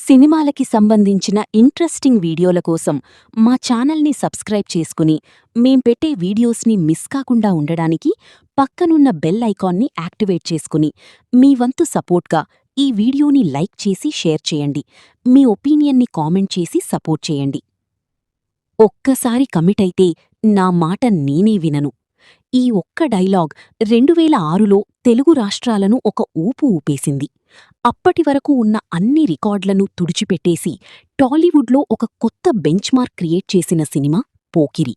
సినిమాలకి సంబంధించిన ఇంట్రెస్టింగ్ వీడియోల కోసం మా ఛానల్ని సబ్స్క్రైబ్ చేసుకుని మేం పెట్టే వీడియోస్ని మిస్ కాకుండా ఉండడానికి పక్కనున్న బెల్ ఐకాన్ని యాక్టివేట్ చేసుకుని మీ వంతు సపోర్ట్గా ఈ వీడియోని లైక్ చేసి షేర్ చేయండి. మీ ఒపీనియన్ని కామెంట్ చేసి సపోర్ట్ చేయండి. ఒక్కసారి కమిట్ అయితే నా మాట నేనే వినను. ఈ ఒక్క డైలాగ్ 2006లో తెలుగు రాష్ట్రాలను ఒక ఊపు ఊపేసింది. అప్పటివరకు ఉన్న అన్ని రికార్డులను తుడిచిపెట్టేసి టాలీవుడ్లో ఒక కొత్త బెంచ్మార్క్ క్రియేట్ చేసిన cinema Pokiri.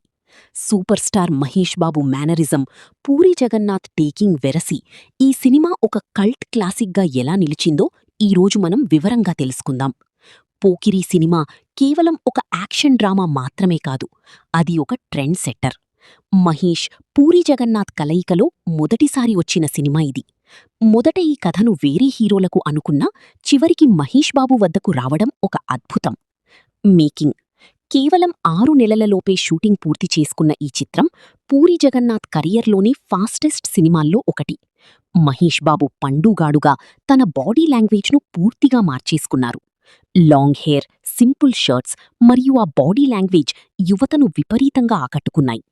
Super star Mahesh Babu mannerism, Puri Jagannath taking వెరసి ఈ సినిమా ఒక కల్ట్ క్లాసిక్గా ఎలా నిలిచిందో ఈరోజు మనం వివరంగా తెలుసుకుందాం. పోకిరి సినిమా కేవలం ఒక యాక్షన్ డ్రామా మాత్రమే కాదు, అది ఒక ట్రెండ్ సెట్టర్. మహేష్, పూరీ జగన్నాథ్ కలయికలో మొదటిసారి వచ్చిన సినిమా ఇది. మొదట ఈ కథను వేరే హీరోలకు అనుకున్నా చివరికి మహేష్ బాబు వద్దకు రావడం ఒక అద్భుతం. మేకింగ్: కేవలం 6 నెలలలోపే షూటింగ్ పూర్తి చేసుకున్న ఈ చిత్రం పూరీ జగన్నాథ్ కెరియర్లోని ఫాస్టెస్ట్ సినిమాల్లో ఒకటి. మహేష్ బాబు పండుగాడుగా తన బాడీ లాంగ్వేజ్ను పూర్తిగా మార్చేసుకున్నారు. లాంగ్ హెయిర్, సింపుల్ షర్ట్స్ మరియు ఆ బాడీ లాంగ్వేజ్ యువతను విపరీతంగా ఆకట్టుకున్నాయి.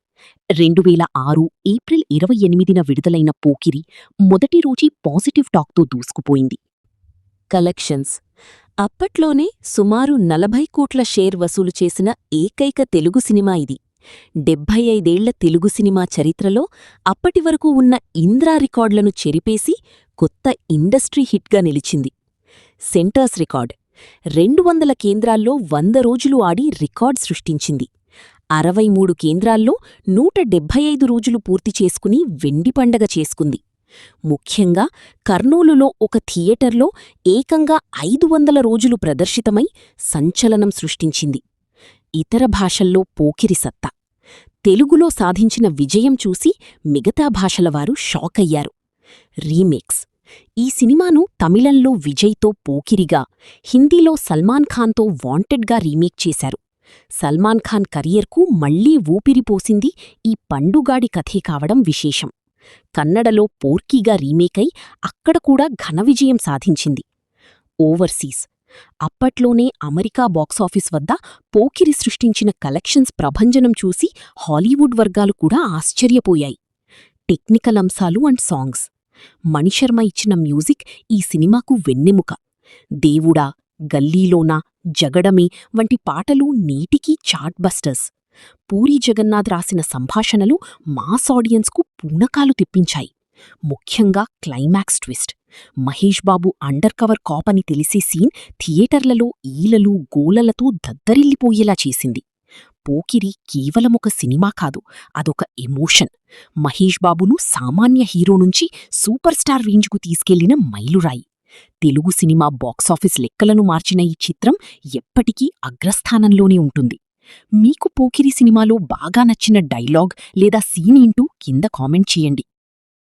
2006 ఏప్రిల్ 28న విడుదలైన పోకిరి మొదటి రోజీ పాజిటివ్ టాక్తో దూసుకుపోయింది. కలెక్షన్స్: అప్పట్లోనే సుమారు 40 కోట్ల షేర్ వసూలు చేసిన ఏకైక తెలుగు సినిమా ఇది. 75 తెలుగు సినిమా చరిత్రలో అప్పటివరకు ఉన్న ఇంద్రా రికార్డులను చెరిపేసి కొత్త ఇండస్ట్రీ హిట్గా నిలిచింది. సెంటర్స్ రికార్డ్: 200 కేంద్రాల్లో 100 రోజులు ఆడి రికార్డ్ సృష్టించింది. 63 కేంద్రాల్లో 175 రోజులు పూర్తి చేసుకుని వెండి పండగ చేసుకుంది. ముఖ్యంగా కర్నూలులో ఒక థియేటర్లో ఏకంగా 500 రోజులు ప్రదర్శితమై సంచలనం సృష్టించింది. ఇతర భాషల్లో పోకిరి సత్తా: తెలుగులో సాధించిన విజయం చూసి మిగతా భాషలవారు షాకయ్యారు. రీమేక్స్: ఈ సినిమాను తమిళంలో విజయ్తో పోకిరిగా, హిందీలో సల్మాన్ ఖాన్తో వాంటెడ్గా రీమేక్ చేశారు. సల్మాన్ ఖాన్ కెరియర్కు మళ్లీ ఊపిరిపోసింది ఈ పండుగాడి కథే కావడం విశేషం. కన్నడలో పోర్కీగా రీమేకై అక్కడ కూడా ఘన విజయం సాధించింది. ఓవర్సీస్: అప్పట్లోనే అమెరికా బాక్సాఫీస్ వద్ద పోకిరి సృష్టించిన కలెక్షన్స్ ప్రభంజనం చూసి హాలీవుడ్ వర్గాలు కూడా ఆశ్చర్యపోయాయి. టెక్నికల్ అంశాలు అండ్ సాంగ్స్: మణిశర్మ ఇచ్చిన మ్యూజిక్ ఈ సినిమాకు వెన్నెముక. దేవుడా, గల్లీలోనా, జగడమే వంటి పాటలు నేటికీ చార్ట్ బస్టర్స్. పూరీ జగన్నాథ్ రాసిన సంభాషణలు మాస్ ఆడియన్స్కు పూనకాలు తెప్పించాయి. ముఖ్యంగా climax twist: Mahesh Babu under cover cap అని తెలిసే సీన్ థియేటర్లలో ఈలలు, గోలలతో దద్దరిల్లిపోయేలా చేసింది. పోకిరి కేవలం ఒక సినిమా కాదు, అదొక ఎమోషన్. మహేష్ బాబును సామాన్య హీరో నుంచి సూపర్ స్టార్ రేంజ్కు తీసుకెళ్లిన మైలురాయి. తెలుగు సినిమా బాక్సాఫీస్ లెక్కలను మార్చిన ఈ చిత్రం ఎప్పటికీ అగ్రస్థానంలోనే ఉంటుంది. మీకు పోకిరి సినిమాలో బాగా నచ్చిన డైలాగ్ లేదా సీన్ ఏంటో కింద కామెంట్ చేయండి.